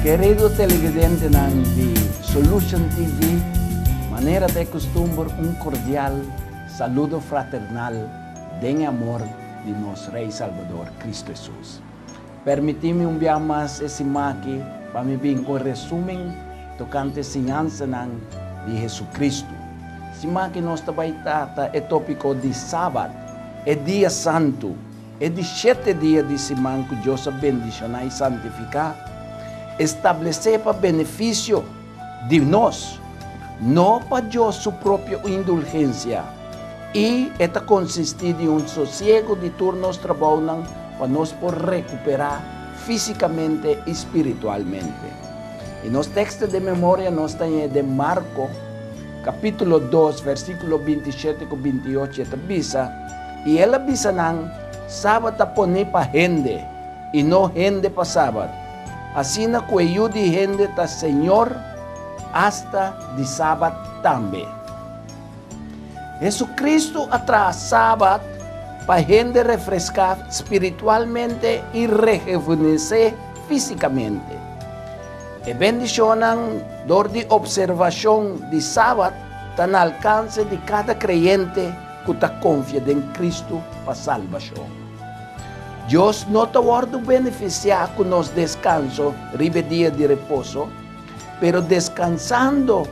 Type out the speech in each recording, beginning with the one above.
Querido televidente de Solution TV, manera de costumbre, un cordial saludo fraternal de amor de nuestro Rey Salvador, Cristo Jesús. Permitime enviar más esse maqui para me vir com resumen tocante ensinança de Jesucristo. Esse maqui nós também trata é tópico de sábado, é dia santo, é de 7 dias de semana que Deus bendicionar e santificar. Estabelecer para benefício de nós, não para Deus sua própria indulgência. E esta consiste em um sossego de turnos trabalhando para nós poder recuperar fisicamente e espiritualmente. E nos textos de memória nós temos de Marco, capítulo 2, versículo 27 e 28, esta bisa, e ela bisa nang sábado pone para gente, e não gente para sábado. Assim na cuello de gente ta Senhor hasta de sábado também. Jesucristo atrás sábado para gente refrescar espiritualmente e rejuvenescer fisicamente. E bendicionan dor de observação de sábado está no alcance de cada creyente que está confiado em Cristo para salvação. Deus não te guarda beneficiar com nosso descanso, ribe dia de repouso, pero descansando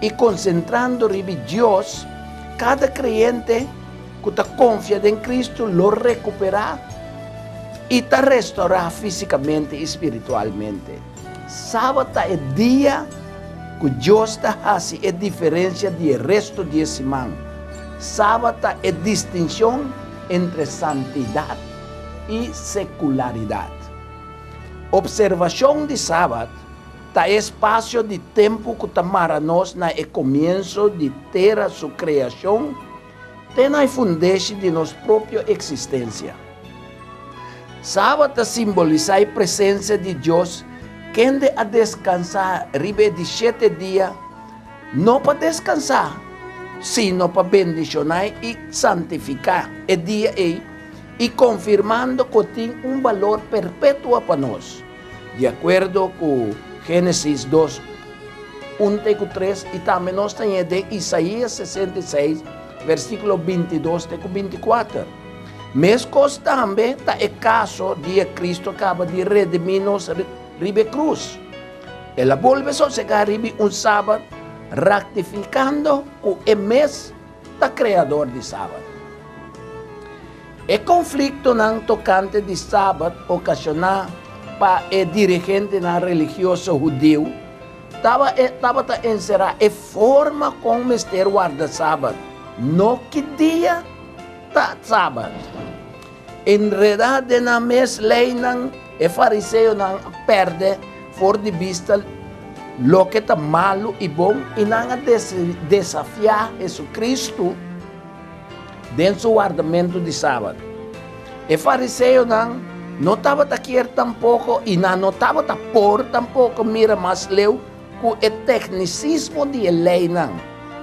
e concentrando ribe Deus, cada creyente que está confiado em Cristo lo recuperar e te restaurar fisicamente e espiritualmente. Sábado é dia que Deus está fazendo a diferença do resto da semana. Sábado é distinção entre santidade e secularidade. Observação de sábado está espaço de tempo que para nós no começo de ter a sua criação, tem a fundação de nossa própria existência. Sábado simboliza a presença de Deus, que ande a descansar ribe de 7 dias, não para descansar, sino para bendicionar e santificar o dia e confirmando que tem valor perpétuo para nós. De acordo com Gênesis 2, 1 e 3, e também nós temos de Isaías 66, versículo 22 e 24. Mas também está o caso de Cristo acaba de redimir-nos ribe cruz. Ela volve a sossegar ribe sábado, ratificando que o mês está criador de sábado. O conflito não tocante de sábado ocasionado para o dirigente religioso judeu estava a encerrar a forma como Mister guarda sábado, no que dia está sábado. Em realidade, na mesma lei, o fariseu não perde fora de vista o que está malo e bom e não desafiar Jesus Cristo dentro do guardamento de sábado. O fariseu não estava a querer tampouco e não estava a pôr tampouco mira mais leu com o tecnicismo de lei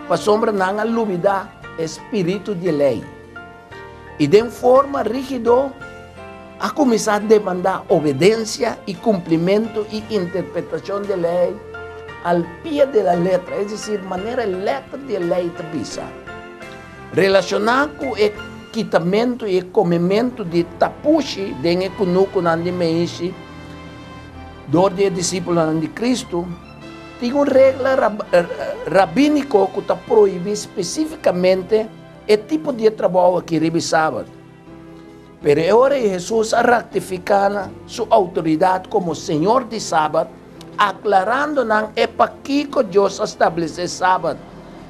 para sombra não a duvidar espírito de lei. E de forma rígida a começar a demandar obediência e cumprimento e interpretação de lei ao pé da letra, é decir, maneira letra de lei de bisa. Relacionado com o quitamento e comimento de tapushi dentro do cunuco de meixe, dos discípulos de Cristo, tem uma regra rabínica que está proibida especificamente o tipo de trabalho que rebe sábado. Pero agora Jesus a ratificar sua autoridade como Senhor de sábado, aclarando que é para que Deus estabeleceu sábado.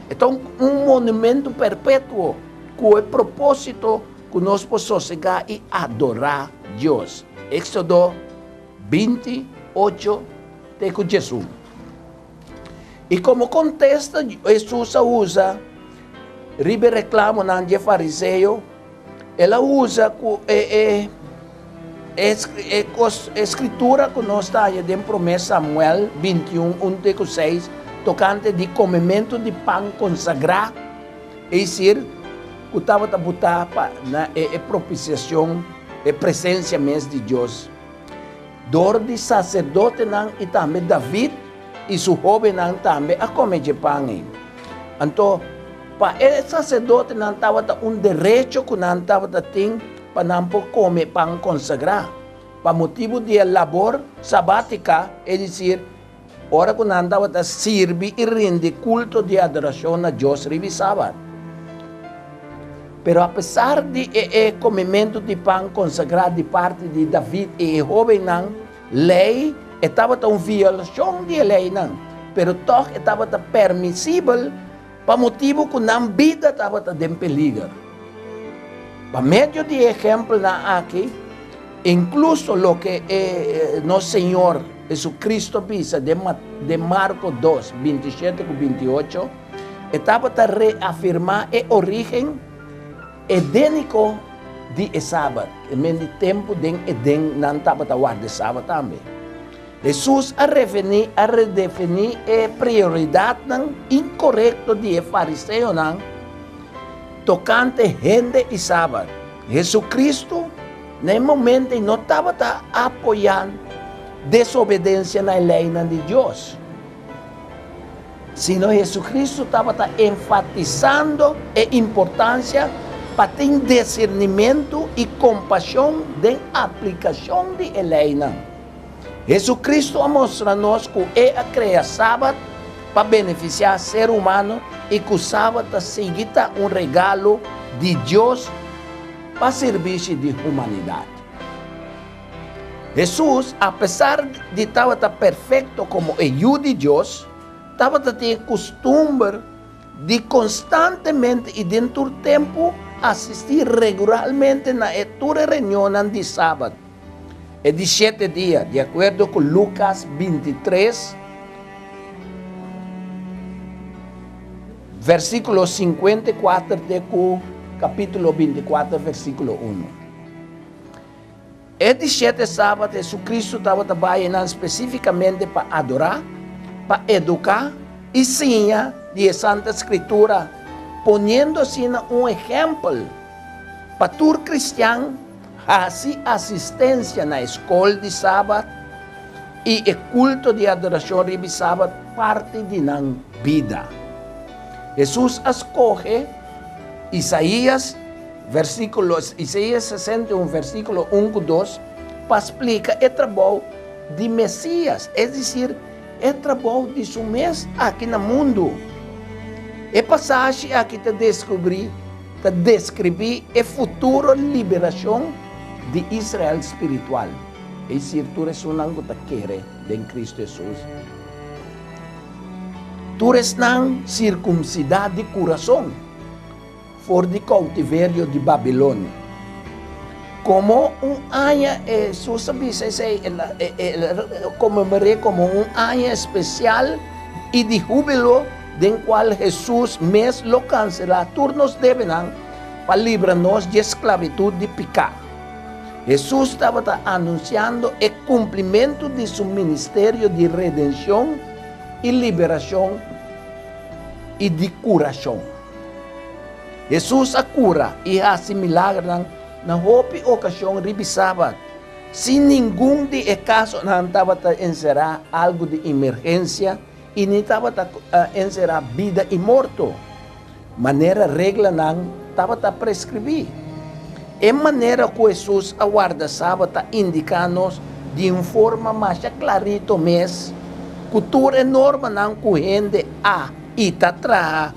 Então, um monumento perpétuo com o propósito que nós possamos sossegar e adorar Deus. Éxodo 28, de Jesus. E como contesta, Jesus usa, ribe reclamo de fariseu, ela usa escritura que nós está em 1 Samuel 21, 1 e 6, tocante de comimento de pão consagrado, é dizer, que estava a botar na propiciação, a presença mesmo de Deus. Dor de sacerdote nang e também David e su joven nang também a comer pan. Então, para o sacerdote não estava direito que não estava para não comer pão consagrado. Para motivo de labor sabática, é dizer, hora que não estava servir e render culto de adoração a Deus ribi sábado. Pero apesar de comimento de pão consagrado de parte de David e o jovem não, lei estava uma violação de lei não, pero toch estava permissível para motivo que na vida estava em perigo. Para meio de exemplo aqui, incluso lo que nosso Senhor Jesucristo diz de Marcos 2, 27 e 28, estava a reafirmar a origem edênico de sábado. E mesmo tempo de Edén não estava a guardar sábado também. Jesus a redefinir a prioridade incorreta de fariseu tocante gente e sábado. Jesucristo, no momento, não estava apoiando desobediência na lei de Deus. Sino Jesucristo estava enfatizando a importância para ter discernimento e compaixão da aplicação de lei. Jesucristo mostra-nos que é a criar sábado para beneficiar o ser humano e que o sábado seguir regalo de Deus para serviço de humanidade. Jesus, apesar de estar perfeito como o de Deus, estava tendo costume de constantemente e dentro do tempo assistir regularmente na reunião de sábado. É de 7 dias, de acordo com Lucas 23, versículo 54 de capítulo 24, versículo 1. É de 7 sábados, Jesus estava trabalhando especificamente para adorar, para educar e ensinar de Santa Escritura, ponendo-se um exemplo para todo cristão, assim assistência na escola de sábado e o culto de adoração de sábado parte de nossa vida. Jesus escolhe Isaías 61, versículo 1 e 2, para explicar o trabalho de Messias, é dizer, o trabalho de seu mês aqui no mundo. A passagem aqui te descrever a futura liberação de Israel espiritual. É dizer, tu és um ango que quer em Cristo Jesus. Tu és não circuncidado de coração, for de cautiverio de Babilônia. Como ano, comemorei como ano especial e de júbilo, em qual Jesus mesmo lo cancela, turnos deverão para livrar-nos de esclavitud de pecado. Jesus estava anunciando o cumprimento de seu ministério de redenção e liberação e de curação. Jesus a cura e faz milagre na ocasião de sábado. Se nenhum de casos não estava a encerrar algo de emergência e nem estava a encerrar vida e morto, maneira regra não estava a prescrever. É maneira que Jesus aguarda sábado indica-nos de uma forma mais clarita mesmo, cultura enorme não correndo e está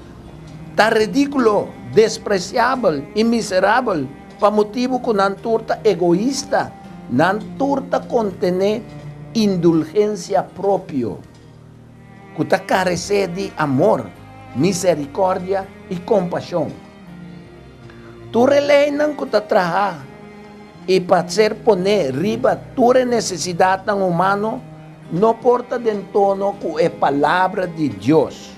ridículo, despreciável e miserável, para motivo que não turta egoísta, não turta contém indulgência própria, que está carece de amor, misericórdia e compaixão. Tu releinan que está trabalhando e para ser poner riba tua necessidade humana, não porta de tono com a palavra de Deus.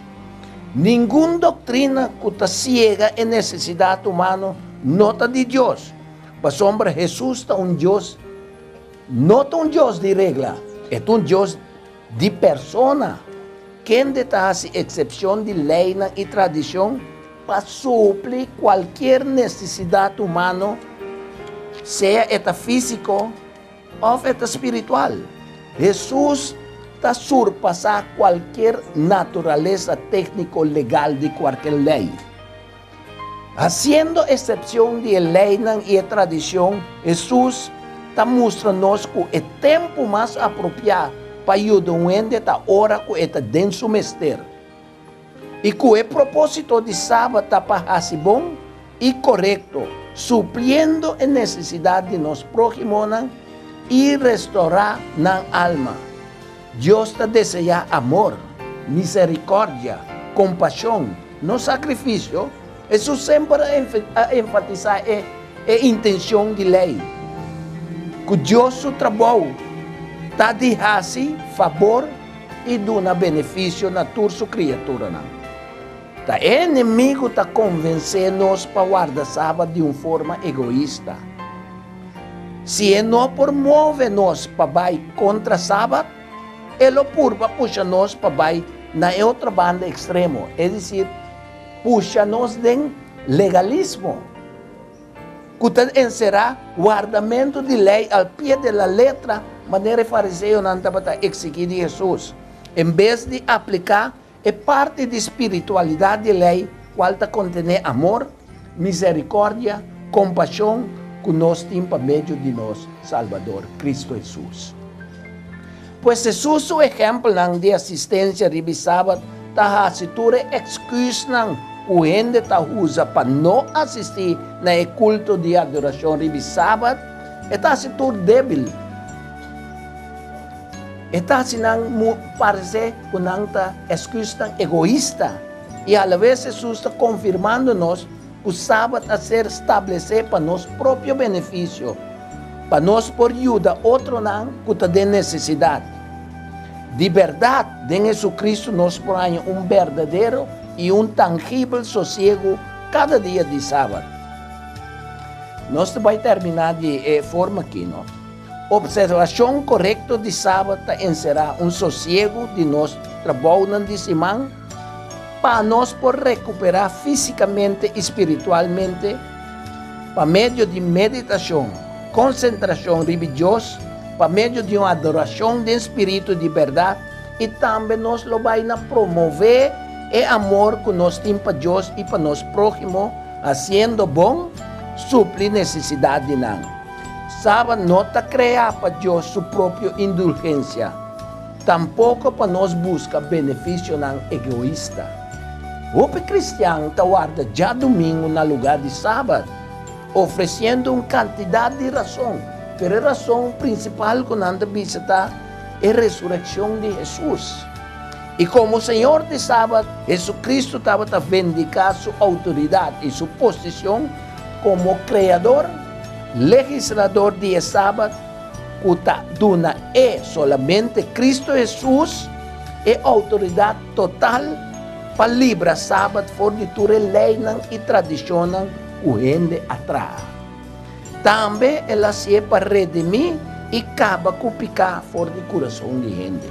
Nenhuma doutrina que está ciega em necessidade humana nota de Deus. Para sombra, Jesus está Deus, não é Deus de regra, é Deus de persona. Quem está a exceção de lei e tradição para suprir qualquer necessidade humana, seja físico, of esta espiritual. Jesús está surpasar cualquier naturaleza técnico-legal de cualquier ley. Haciendo excepción de ley y tradición, Jesús está mostrando que el tiempo más apropiado para ayudar esta hora que está dentro su misterio. Y que el propósito de sábado está para hacer bom y correcto, supliendo la necesidad de nos prójimos y restaurar la alma. Dios te desea amor, misericordia, compasión, no sacrificio. Jesús siempre enfatiza la intención de ley. Que Dios su trabajo está de hacer favor y dar benefício a toda su criatura. El enemigo está convencendo-nos para guardar sábado de uma forma egoísta. Se ele não promove-nos para ir contra sábado, ele puxa-nos para ir na outra banda extrema, é dizer, puxa-nos de legalismo. Que encerrar guardamento de lei ao pé da letra, maneira fariseu não estava exigir de Jesus. Em vez de aplicar a parte de espiritualidade de lei, qual contém amor, misericórdia, compaixão, que nós temos por meio de nosso Salvador, Cristo Jesus. Pois Jesus, o exemplo de assistência de sábado, está fazendo excuse o gente usa para não assistir no culto de adoração de sábado, está sendo débil. Está sendo parece uma excusa egoísta. E a vez Jesus está confirmando-nos que o sábado a ser estabelecido para nosso próprio benefício, para nós por ajuda outro que tem necessidade. De verdade, em Jesus Cristo nós ponhamos verdadeiro e tangível sossego cada dia de sábado. Nós vamos terminar de forma aqui, não? Observação correta de sábado será sossego de nosso trabalho de semana para nós por recuperar fisicamente e espiritualmente para meio de meditação, concentração religiosa, para meio de uma adoração de espírito de verdade e também nós lo vai promover o amor que nós temos para Deus e para nós próximos, fazendo bom, suprir necessidade de nós. Sábado não está criado para Deus sua própria indulgência, tampouco para nós buscar benefício não egoísta. O cristiano está guarda já domingo no lugar de sábado, oferecendo uma quantidade de razão, mas a razão principal que nós visitar é a ressurreição de Jesus. E como Senhor de sábado, Jesucristo estava a vindicar sua autoridade e sua posição como Criador, legislador de sábado, que é solamente Cristo Jesus, é autoridade total para livrar sábado fora de toda lei e tradição que gente atrás. Também ela se é para redimir e acaba com o pecado fora do coração de gente.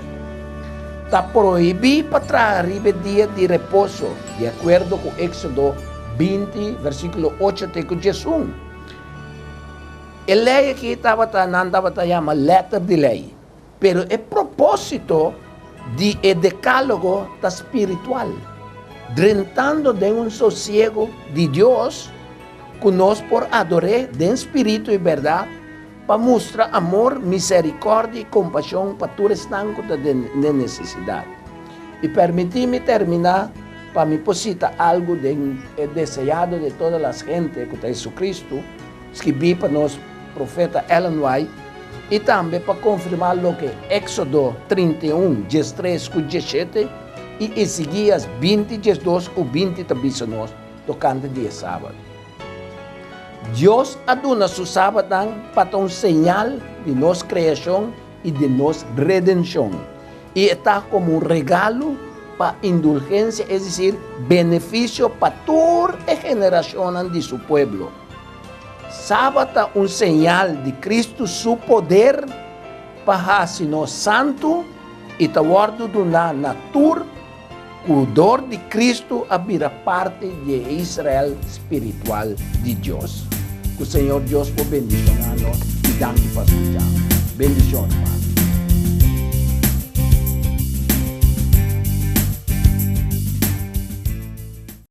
Está proibido para trazer dia de repouso, de acordo com Éxodo 20, versículo 8 até 11. A lei aqui estava chamada letra de lei, pero o propósito de decálogo está espiritual, drentando de sossego de Deus, que nós por adorar de espírito e verdade, para mostrar amor, misericórdia e compaixão para todos os que de necessidade. E permitir-me terminar para me positar algo desejado de todas as gente que está Jesus Cristo, escrevi para nós profeta Ellen White, e também para confirmar o que Éxodo 31, 13 e 17, e Ezequias 20, 12 e 20 também são nós, tocando dia sábado. Deus aduna su sábado para um sinal de nossa criação e de nossa redenção. E está como regalo para indulgência, é dizer, benefício para toda a geração de seu povo. Sábado é sinal de Cristo, seu poder, para fazer-nos santo e te guardo de uma natura, o dor de Cristo a vir parte de Israel espiritual de Deus. Que o Senhor Deus por bendicionar-nos e dar-nos para escutar. Bendiciones, Padre.